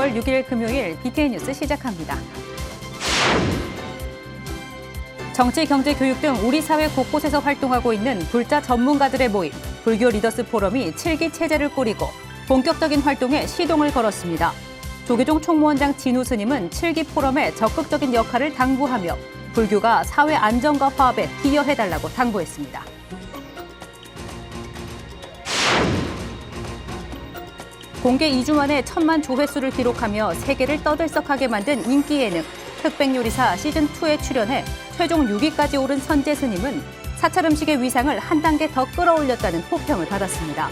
10월 6일 금요일 BTN 뉴스 시작합니다. 정치, 경제, 교육 등 우리 사회 곳곳에서 활동하고 있는 불자 전문가들의 모임, 불교 리더스 포럼이 7기 체제를 꾸리고 본격적인 활동에 시동을 걸었습니다. 조계종 총무원장 진우 스님은 7기 포럼의 적극적인 역할을 당부하며 불교가 사회 안정과 화합에 기여해달라고 당부했습니다. 공개 2주 만에 1000만 조회수를 기록하며 세계를 떠들썩하게 만든 인기 예능 흑백요리사 시즌2에 출연해 최종 6위까지 오른 선재 스님은 사찰 음식의 위상을 한 단계 더 끌어올렸다는 호평을 받았습니다.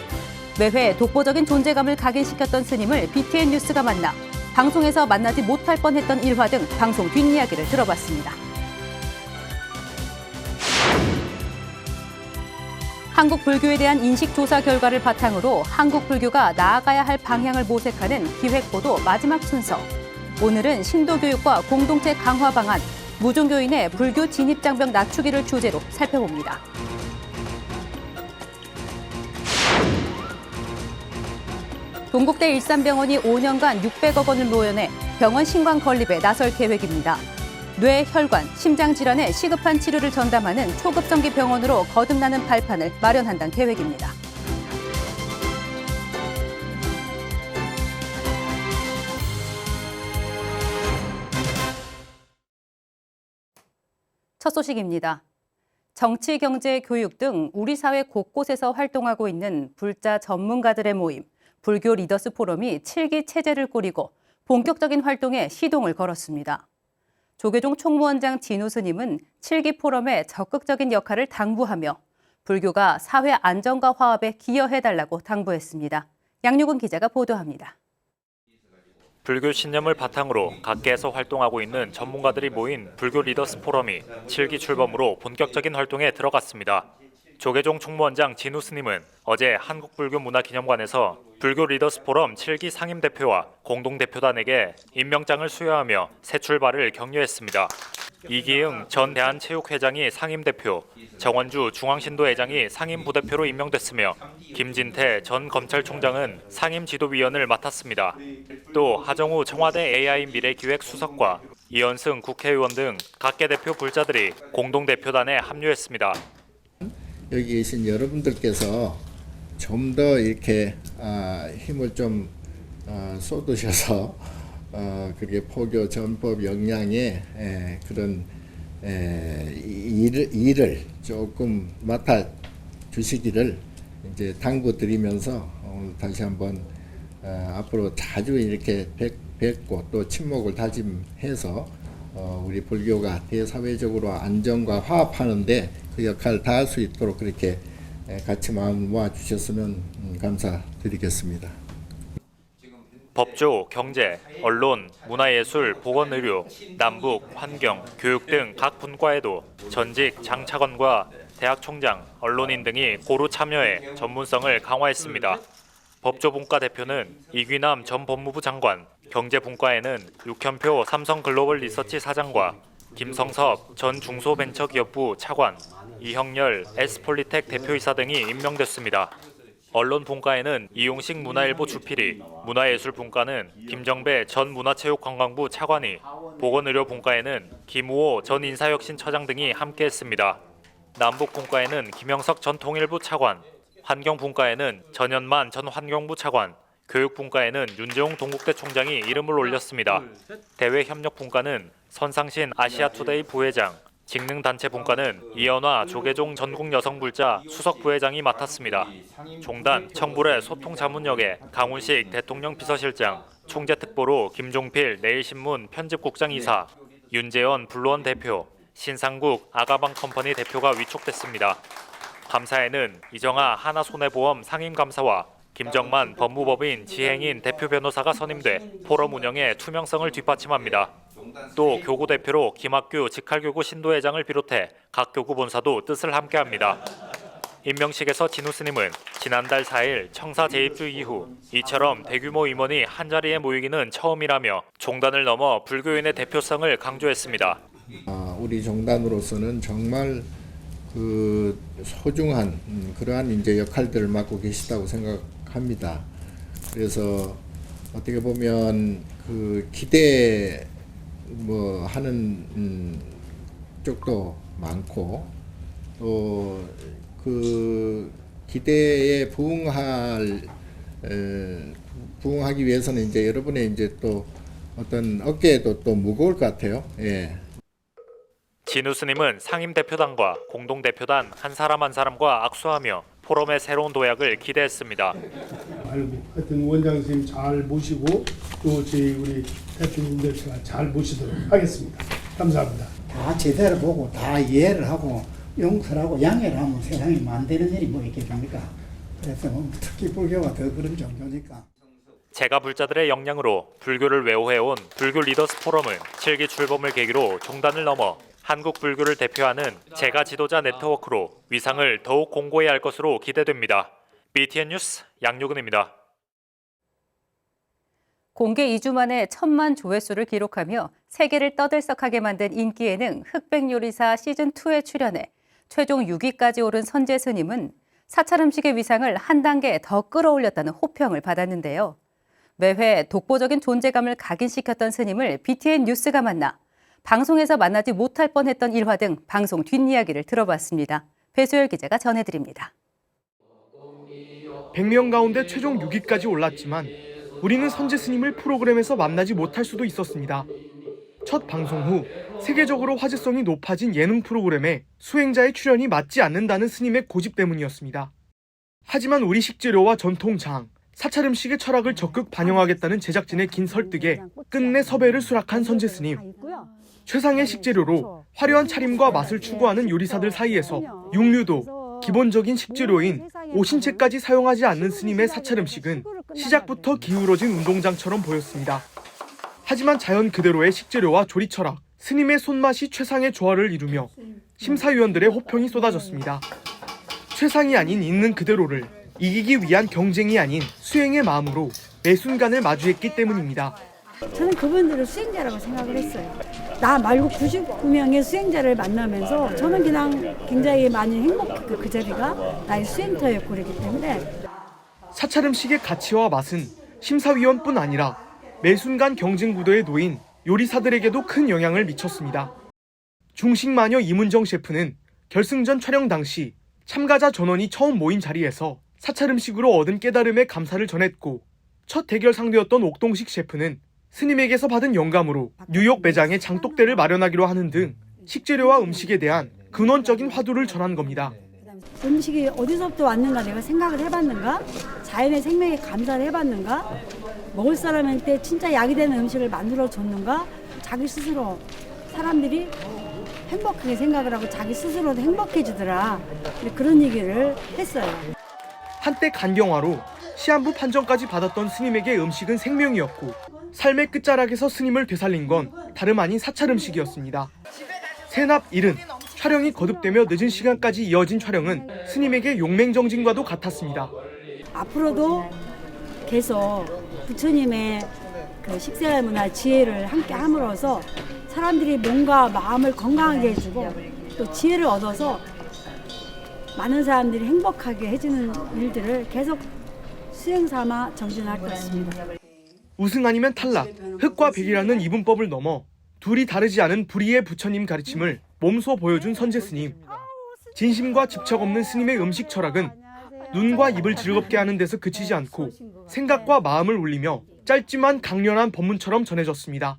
매회 독보적인 존재감을 각인시켰던 스님을 BTN 뉴스가 만나 방송에서 만나지 못할 뻔했던 일화 등 방송 뒷이야기를 들어봤습니다. 한국 불교에 대한 인식 조사 결과를 바탕으로 한국 불교가 나아가야 할 방향을 모색하는 기획보도 마지막 순서. 오늘은 신도 교육과 공동체 강화 방안, 무종교인의 불교 진입 장벽 낮추기를 주제로 살펴봅니다. 동국대 일산병원이 5년간 600억 원을 모여내 병원 신관 건립에 나설 계획입니다. 뇌, 혈관, 심장 질환에 시급한 치료를 전담하는 초급성기 병원으로 거듭나는 발판을 마련한다는 계획입니다. 첫 소식입니다. 정치, 경제, 교육 등 우리 사회 곳곳에서 활동하고 있는 불자 전문가들의 모임, 불교 리더스 포럼이 7기 체제를 꾸리고 본격적인 활동에 시동을 걸었습니다. 조계종 총무원장 진우 스님은 7기 포럼의 적극적인 역할을 당부하며 불교가 사회 안정과 화합에 기여해달라고 당부했습니다. 양유근 기자가 보도합니다. 불교 신념을 바탕으로 각계에서 활동하고 있는 전문가들이 모인 불교 리더스 포럼이 7기 출범으로 본격적인 활동에 들어갔습니다. 조계종 총무원장 진우 스님은 어제 한국불교문화기념관에서 불교 리더스 포럼 7기 상임대표와 공동대표단에게 임명장을 수여하며 새 출발을 격려했습니다. 이기흥 전 대한체육회장이 상임대표, 정원주 중앙신도회장이 상임부대표로 임명됐으며 김진태 전 검찰총장은 상임지도위원을 맡았습니다. 또 하정우 청와대 AI 미래기획수석과 이현승 국회의원 등 각계 대표 불자들이 공동대표단에 합류했습니다. 여기 계신 여러분들께서 좀 더 이렇게 힘을 좀 쏟으셔서 그게 포교 전법 역량의 그런 일을 조금 맡아 주시기를 이제 당부드리면서 오늘 다시 한번 앞으로 자주 이렇게 뵙고 또 친목을 다짐해서 우리 불교가 대사회적으로 안정과 화합하는데 그 역할을 다할 수 있도록 그렇게 같이 마음 모아 주셨으면 감사드리겠습니다. 법조, 경제, 언론, 문화예술, 보건의료, 남북, 환경, 교육 등 각 분과에도 전직 장차관과 대학 총장, 언론인 등이 고루 참여해 전문성을 강화했습니다. 법조분과 대표는 이귀남 전 법무부 장관, 경제분과에는 육현표 삼성글로벌 리서치 사장과 김성섭 전 중소벤처기업부 차관, 이형렬 S폴리텍 대표이사 등이 임명됐습니다. 언론분과에는 이용식 문화일보 주필이, 문화예술분과는 김정배 전 문화체육관광부 차관이, 보건의료분과에는 김우호 전 인사혁신처장 등이 함께했습니다. 남북분과에는 김영석 전 통일부 차관, 환경분과에는 전현만 전 환경부 차관, 교육분과에는 윤재홍 동국대 총장이 이름을 올렸습니다. 대외협력분과는 선상신 아시아투데이 부회장, 직능단체분과는 이연화 조계종 전국여성불자 수석부회장이 맡았습니다. 종단 청불회 소통자문역에 강훈식 대통령 비서실장, 총재특보로 김종필 내일신문 편집국장이사, 윤재원 블루원 대표, 신상국 아가방컴퍼니 대표가 위촉됐습니다. 감사에는 이정아 하나손해보험 상임감사와 김정만 법무법인 지행인 대표 변호사가 선임돼 포럼 운영의 투명성을 뒷받침합니다. 또 교구 대표로 김학규 직할교구 신도회장을 비롯해 각 교구 본사도 뜻을 함께합니다. 임명식에서 진우 스님은 지난달 4일 청사 재입주 이후 이처럼 대규모 임원이 한자리에 모이기는 처음이라며 종단을 넘어 불교인의 대표성을 강조했습니다. 우리 종단으로서는 정말 그 소중한 그러한 이제 역할들을 맡고 계시다고 생각합니다. 그래서 어떻게 보면 그 기대 뭐 하는 쪽도 많고 또 그 기대에 부응하기 위해서는 이제 여러분의 이제 또 어떤 어깨에도 또 무거울 것 같아요. 예. 진우 스님은 상임 대표단과 공동 대표단 한 사람과 악수하며 포럼의 새로운 도약을 기대했습니다. 하여튼 원장 선생님 잘 모시고 또 저희 우리 대표님들 제가 잘 모시도록 하겠습니다. 감사합니다. 다 제대로 보고 다 이해를 하고 용서하고 양해를 하면 세상에 만드는 일이 뭐 있겠습니까? 그래서 특히 불교가 더 그런 종교니까. 제가 불자들의 역량으로 불교를 외호해온 불교 리더스 포럼은 7기 출범을 계기로 종단을 넘어 한국 불교를 대표하는 제가 지도자 네트워크로 위상을 더욱 공고히 할 것으로 기대됩니다. BTN 뉴스 양효근입니다. 공개 2주 만에 1000만 조회수를 기록하며 세계를 떠들썩하게 만든 인기 예능 흑백요리사 시즌2에 출연해 최종 6위까지 오른 선재 스님은 사찰 음식의 위상을 한 단계 더 끌어올렸다는 호평을 받았는데요. 매회 독보적인 존재감을 각인시켰던 스님을 BTN 뉴스가 만나 방송에서 만나지 못할 뻔했던 일화 등 방송 뒷이야기를 들어봤습니다. 배수열 기자가 전해드립니다. 100명 가운데 최종 6위까지 올랐지만 우리는 선재 스님을 프로그램에서 만나지 못할 수도 있었습니다. 첫 방송 후 세계적으로 화제성이 높아진 예능 프로그램에 수행자의 출연이 맞지 않는다는 스님의 고집 때문이었습니다. 하지만 우리 식재료와 전통장, 사찰 음식의 철학을 적극 반영하겠다는 제작진의 긴 설득에 끝내 섭외를 수락한 선재 스님. 최상의 식재료로 화려한 차림과 맛을 추구하는 요리사들 사이에서 육류도 기본적인 식재료인 오신채까지 사용하지 않는 스님의 사찰 음식은 시작부터 기울어진 운동장처럼 보였습니다. 하지만 자연 그대로의 식재료와 조리 철학, 스님의 손맛이 최상의 조화를 이루며 심사위원들의 호평이 쏟아졌습니다. 최상이 아닌 있는 그대로를 이기기 위한 경쟁이 아닌 수행의 마음으로 매 순간을 마주했기 때문입니다. 저는 그분들을 수행자라고 생각을 했어요. 나 말고 99명의 수행자를 만나면서 저는 그냥 굉장히 많이 행복했고 그 자리가 나의 수행터였고 그렇기 때문에 사찰 음식의 가치와 맛은 심사위원뿐 아니라 매 순간 경쟁 구도에 놓인 요리사들에게도 큰 영향을 미쳤습니다. 중식마녀 이문정 셰프는 결승전 촬영 당시 참가자 전원이 처음 모인 자리에서 사찰 음식으로 얻은 깨달음에 감사를 전했고 첫 대결 상대였던 옥동식 셰프는 스님에게서 받은 영감으로 뉴욕 매장에 장독대를 마련하기로 하는 등 식재료와 음식에 대한 근원적인 화두를 전한 겁니다. 음식이 어디서부터 왔는가 내가 생각을 해봤는가, 자연의 생명에 감사를 해봤는가, 먹을 사람한테 진짜 약이 되는 음식을 만들어줬는가, 자기 스스로 사람들이 행복하게 생각을 하고 자기 스스로도 행복해지더라. 그런 얘기를 했어요. 한때 간경화로 시한부 판정까지 받았던 스님에게 음식은 생명이었고 삶의 끝자락에서 스님을 되살린 건 다름 아닌 사찰 음식이었습니다. 새납 1은 촬영이 거듭되며 늦은 시간까지 이어진 촬영은 스님에게 용맹정진과도 같았습니다. 앞으로도 계속 부처님의 그 식생활 문화 지혜를 함께 함으로써 사람들이 몸과 마음을 건강하게 해주고 또 지혜를 얻어서 많은 사람들이 행복하게 해주는 일들을 계속 수행 삼아 정진할 것입니다. 우승 아니면 탈락, 흑과 백이라는 이분법을 넘어 둘이 다르지 않은 불의의 부처님 가르침을 몸소 보여준 선재 스님. 진심과 집착 없는 스님의 음식 철학은 눈과 입을 즐겁게 하는 데서 그치지 않고 생각과 마음을 울리며 짧지만 강렬한 법문처럼 전해졌습니다.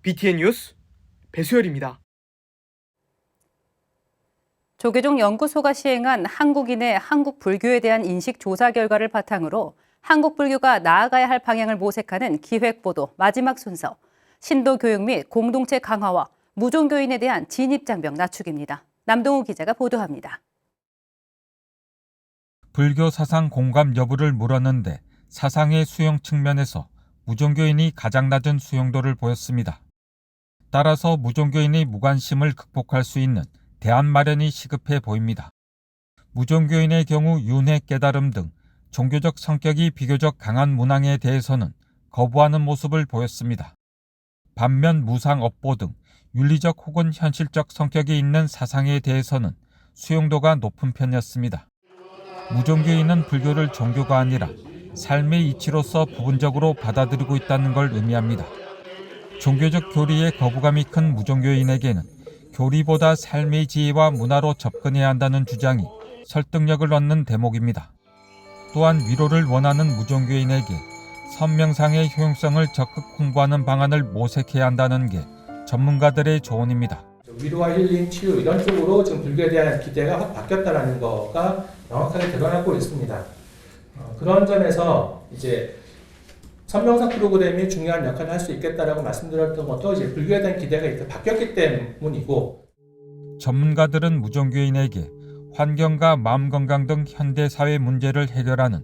BTN 뉴스 배수열입니다. 조계종 연구소가 시행한 한국인의 한국 불교에 대한 인식 조사 결과를 바탕으로 한국 불교가 나아가야 할 방향을 모색하는 기획보도 마지막 순서, 신도 교육 및 공동체 강화와 무종교인에 대한 진입장벽 낮추기입니다. 남동우 기자가 보도합니다. 불교 사상 공감 여부를 물었는데 사상의 수용 측면에서 무종교인이 가장 낮은 수용도를 보였습니다. 따라서 무종교인의 무관심을 극복할 수 있는 대안 마련이 시급해 보입니다. 무종교인의 경우 윤회 깨달음 등 종교적 성격이 비교적 강한 문항에 대해서는 거부하는 모습을 보였습니다. 반면 무상 업보 등 윤리적 혹은 현실적 성격이 있는 사상에 대해서는 수용도가 높은 편이었습니다. 무종교인은 불교를 종교가 아니라 삶의 이치로서 부분적으로 받아들이고 있다는 걸 의미합니다. 종교적 교리에 거부감이 큰 무종교인에게는 교리보다 삶의 지혜와 문화로 접근해야 한다는 주장이 설득력을 얻는 대목입니다. 또한 위로를 원하는 무종교인에게 선명상의 효용성을 적극 홍보하는 방안을 모색해야 한다는 게 전문가들의 조언입니다. 위로와 힐링, 치유 이런 쪽으로 지금 불교에 대한 기대가 확 바뀌었다는 거가 명확하게 드러나고 있습니다. 그런 점에서 이제 선명상 프로그램이 중요한 역할을 할 수 있겠다라고 말씀드렸던 것도 이제 불교에 대한 기대가 이렇게 바뀌었기 때문이고, 전문가들은 무종교인에게 환경과 마음 건강 등 현대 사회 문제를 해결하는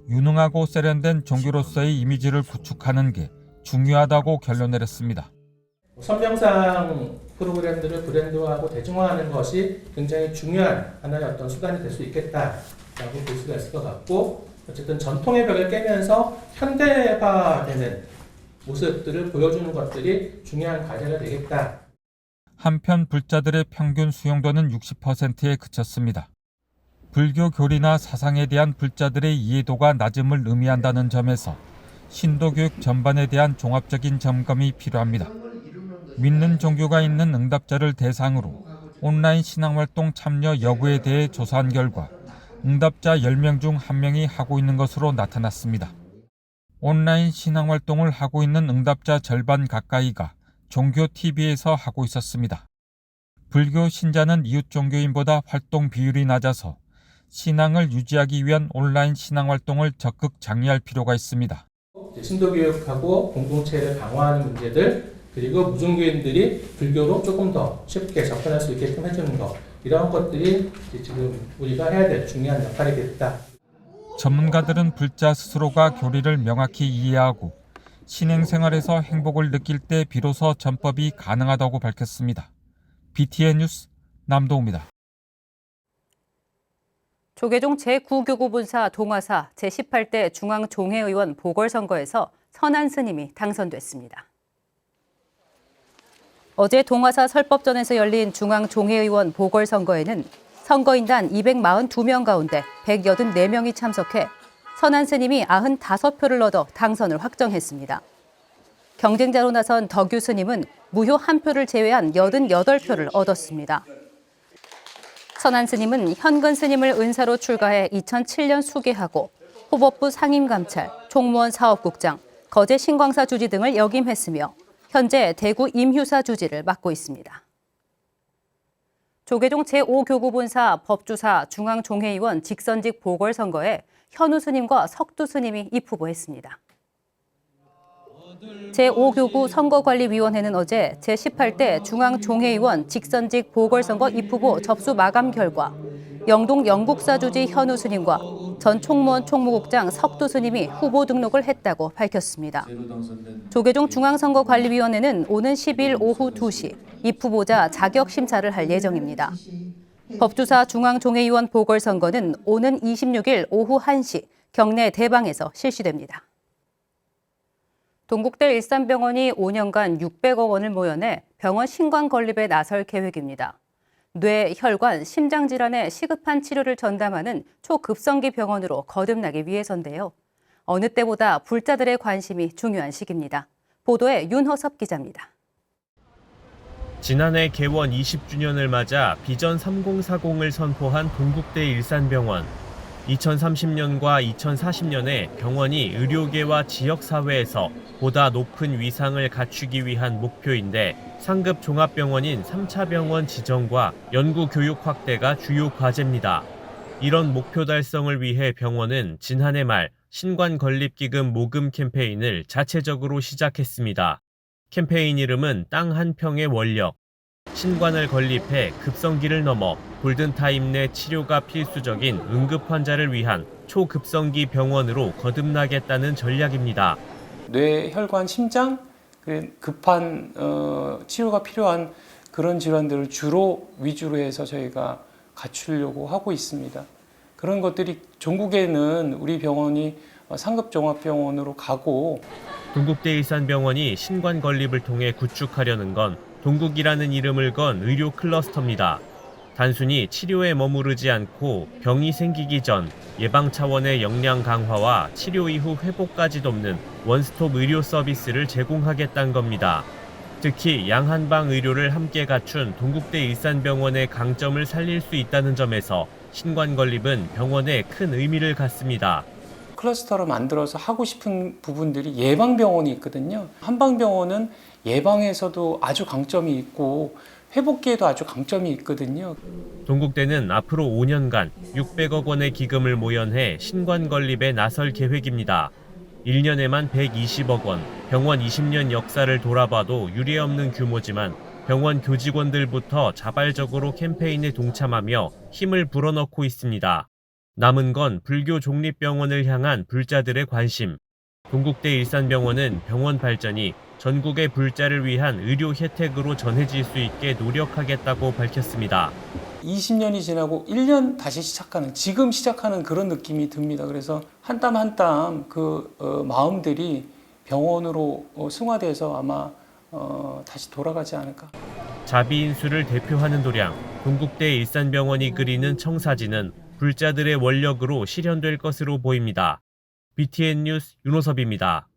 유능하고 세련된 종교로서의 이미지를 구축하는 게 중요하다고 결론 내렸습니다. 선명상 프로그램들을 브랜드화하고 대중화하는 것이 굉장히 중요한 하나의 어떤 수단이 될 수 있겠다라고 볼 수가 있을 것 같고, 어쨌든 전통의 벽을 깨면서 현대화되는 모습들을 보여주는 것들이 중요한 과제가 되겠다. 한편 불자들의 평균 수용도는 60%에 그쳤습니다. 불교 교리나 사상에 대한 불자들의 이해도가 낮음을 의미한다는 점에서 신도교육 전반에 대한 종합적인 점검이 필요합니다. 믿는 종교가 있는 응답자를 대상으로 온라인 신앙활동 참여 여부에 대해 조사한 결과 응답자 10명 중 1명이 하고 있는 것으로 나타났습니다. 온라인 신앙활동을 하고 있는 응답자 절반 가까이가 종교TV에서 하고 있었습니다. 불교 신자는 이웃 종교인보다 활동 비율이 낮아서 신앙을 유지하기 위한 온라인 신앙활동을 적극 장려할 필요가 있습니다. 신도교육하고 공동체를 강화하는 문제들, 그리고 무종교인들이 불교로 조금 더 쉽게 접근할 수 있게끔 해주는 것, 이런 것들이 지금 우리가 해야 될 중요한 역할이겠다. 전문가들은 불자 스스로가 교리를 명확히 이해하고 신행생활에서 행복을 느낄 때 비로소 전법이 가능하다고 밝혔습니다. BTN 뉴스 남도우입니다. 조계종 제9교구분사 동화사 제18대 중앙종회의원 보궐선거에서 선안 스님이 당선됐습니다. 어제 동화사 설법전에서 열린 중앙종회의원 보궐선거에는 선거인단 242명 가운데 184명이 참석해 선안 스님이 95표를 얻어 당선을 확정했습니다. 경쟁자로 나선 덕유 스님은 무효 1표를 제외한 88표를 얻었습니다. 선안 스님은 현근 스님을 은사로 출가해 2007년 수계하고 호법부 상임감찰, 총무원 사업국장, 거제 신광사 주지 등을 역임했으며 현재 대구 임휴사 주지를 맡고 있습니다. 조계종 제5교구분사 법주사 중앙종회의원 직선직 보궐선거에 현우 스님과 석두 스님이 입후보했습니다. 제5교구 선거관리위원회는 어제 제18대 중앙종회의원 직선직 보궐선거 입후보 접수 마감 결과 영동 영국사 주지 현우 스님과 전 총무원 총무국장 석두 스님이 후보 등록을 했다고 밝혔습니다. 조계종 중앙선거관리위원회는 오는 10일 오후 2시 입후보자 자격 심사를 할 예정입니다. 법주사 중앙종회의원 보궐선거는 오는 26일 오후 1시 경내 대방에서 실시됩니다. 동국대 일산병원이 5년간 600억 원을 모여내 병원 신관 건립에 나설 계획입니다. 뇌, 혈관, 심장 질환에 시급한 치료를 전담하는 초급성기 병원으로 거듭나기 위해서인데요. 어느 때보다 불자들의 관심이 중요한 시기입니다. 보도에 윤허섭 기자입니다. 지난해 개원 20주년을 맞아 비전 3040을 선포한 동국대 일산병원. 2030년과 2040년에 병원이 의료계와 지역사회에서 보다 높은 위상을 갖추기 위한 목표인데 상급 종합병원인 3차 병원 지정과 연구교육 확대가 주요 과제입니다. 이런 목표 달성을 위해 병원은 지난해 말 신관건립기금 모금 캠페인을 자체적으로 시작했습니다. 캠페인 이름은 땅 한 평의 원력. 신관을 건립해 급성기를 넘어 골든타임 내 치료가 필수적인 응급 환자를 위한 초급성기 병원으로 거듭나겠다는 전략입니다. 뇌, 혈관, 심장, 급한 치료가 필요한 그런 질환들을 위주로 해서 저희가 갖추려고 하고 있습니다. 그런 것들이 전국에는 우리 병원이 상급 종합병원으로 가고, 동국대 일산병원이 신관 건립을 통해 구축하려는 건 동국이라는 이름을 건 의료 클러스터입니다. 단순히 치료에 머무르지 않고 병이 생기기 전 예방 차원의 역량 강화와 치료 이후 회복까지 돕는 원스톱 의료 서비스를 제공하겠다는 겁니다. 특히 양한방 의료를 함께 갖춘 동국대 일산병원의 강점을 살릴 수 있다는 점에서 신관건립은 병원에 큰 의미를 갖습니다. 클러스터를 만들어서 하고 싶은 부분들이 예방병원이 있거든요. 한방병원은 예방에서도 아주 강점이 있고 회복기에도 아주 강점이 있거든요. 동국대는 앞으로 5년간 600억 원의 기금을 모연해 신관건립에 나설 계획입니다. 1년에만 120억 원, 병원 20년 역사를 돌아봐도 유례없는 규모지만 병원 교직원들부터 자발적으로 캠페인에 동참하며 힘을 불어넣고 있습니다. 남은 건 불교 종립병원을 향한 불자들의 관심. 동국대 일산병원은 병원 발전이 전국의 불자를 위한 의료 혜택으로 전해질 수 있게 노력하겠다고 밝혔습니다. 20년이 지나고 1년 다시 시작하는, 지금 시작하는 그런 느낌이 듭니다. 그래서 한 땀 한 땀 그 마음들이 병원으로 승화돼서 아마 다시 돌아가지 않을까. 자비인수를 대표하는 도량, 동국대 일산병원이 그리는 청사진은 불자들의 원력으로 실현될 것으로 보입니다. BTN 뉴스 윤호섭입니다.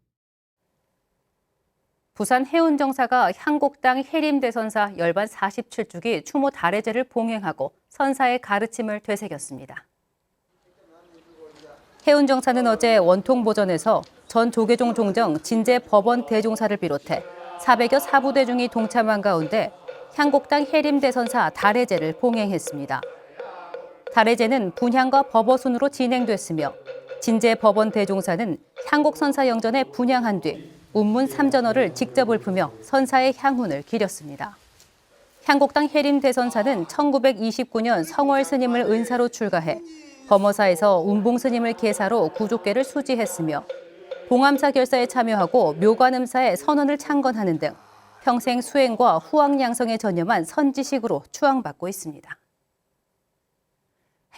부산 해운정사가 향곡당 해림대선사 열반 47주기 추모 달해제를 봉행하고 선사의 가르침을 되새겼습니다. 해운정사는 어제 원통보전에서 전 조계종 종정 진제 법원 대종사를 비롯해 400여 사부대중이 동참한 가운데 향곡당 해림대선사 달해제를 봉행했습니다. 달해제는 분향과 법어순으로 진행됐으며 진제 법원 대종사는 향곡선사 영전에 분향한 뒤 운문 3전어를 직접 읊으며 선사의 향훈을 기렸습니다. 향곡당 해림대선사는 1929년 성월 스님을 은사로 출가해 범어사에서 운봉 스님을 계사로 구족계를 수지했으며 봉암사 결사에 참여하고 묘관음사에 선언을 창건하는 등 평생 수행과 후왕양성에 전념한 선지식으로 추앙받고 있습니다.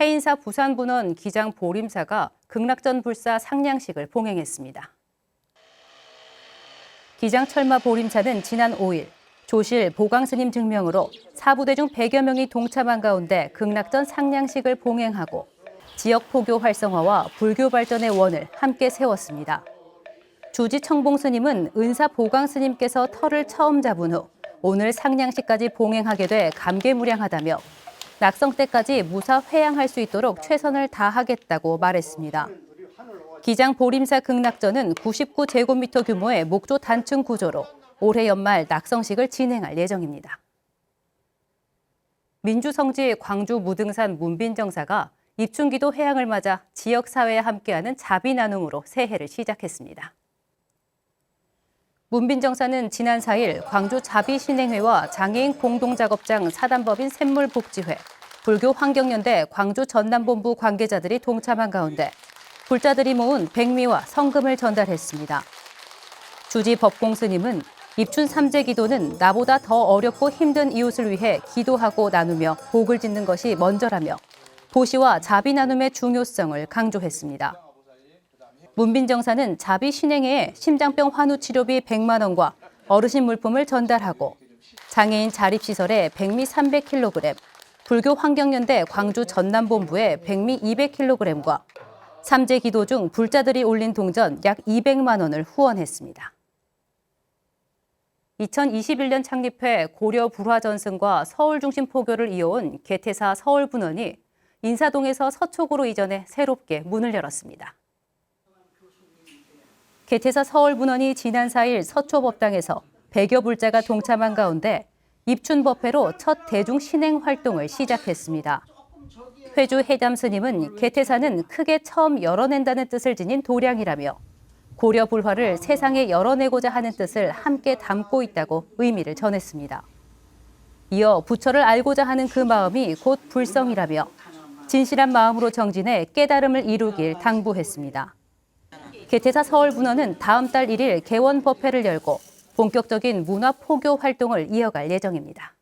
해인사 부산분원 기장 보림사가 극락전 불사 상냥식을 봉행했습니다. 기장 철마 보림사는 지난 5일 조실 보광스님 증명으로 사부대 중 100여 명이 동참한 가운데 극락전 상냥식을 봉행하고 지역 포교 활성화와 불교 발전의 원을 함께 세웠습니다. 주지 청봉스님은 은사 보광스님께서 터를 처음 잡은 후 오늘 상냥식까지 봉행하게 돼 감개무량하다며 낙성 때까지 무사 회양할 수 있도록 최선을 다하겠다고 말했습니다. 기장 보림사 극락전은 99제곱미터 규모의 목조 단층 구조로 올해 연말 낙성식을 진행할 예정입니다. 민주성지 광주 무등산 문빈정사가 입춘기도 해양을 맞아 지역사회와 함께하는 자비 나눔으로 새해를 시작했습니다. 문빈정사는 지난 4일 광주 자비신행회와 장애인 공동작업장 사단법인 샘물복지회, 불교환경연대 광주 전남본부 관계자들이 동참한 가운데 불자들이 모은 백미와 성금을 전달했습니다. 주지 법공스님은 입춘 3제 기도는 나보다 더 어렵고 힘든 이웃을 위해 기도하고 나누며 복을 짓는 것이 먼저라며 보시와 자비 나눔의 중요성을 강조했습니다. 문빈정사는 자비 신행회에 심장병 환우 치료비 100만 원과 어르신 물품을 전달하고 장애인 자립시설에 백미 300kg, 불교환경연대 광주 전남본부에 백미 200kg과 3제 기도 중 불자들이 올린 동전 약 200만 원을 후원했습니다. 2021년 창립해 고려 불화전승과 서울 중심 포교를 이어온 개태사 서울분원이 인사동에서 서촉으로 이전해 새롭게 문을 열었습니다. 개태사 서울분원이 지난 4일 서초법당에서 100여 불자가 동참한 가운데 입춘법회로 첫 대중 신행 활동을 시작했습니다. 회주 해담 스님은 개태사는 크게 처음 열어낸다는 뜻을 지닌 도량이라며 고려 불화를 세상에 열어내고자 하는 뜻을 함께 담고 있다고 의미를 전했습니다. 이어 부처를 알고자 하는 그 마음이 곧 불성이라며 진실한 마음으로 정진해 깨달음을 이루길 당부했습니다. 개태사 서울분원은 다음 달 1일 개원법회를 열고 본격적인 문화 포교 활동을 이어갈 예정입니다.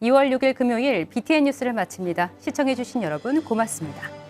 2월 6일 금요일 BTN 뉴스를 마칩니다. 시청해주신 여러분 고맙습니다.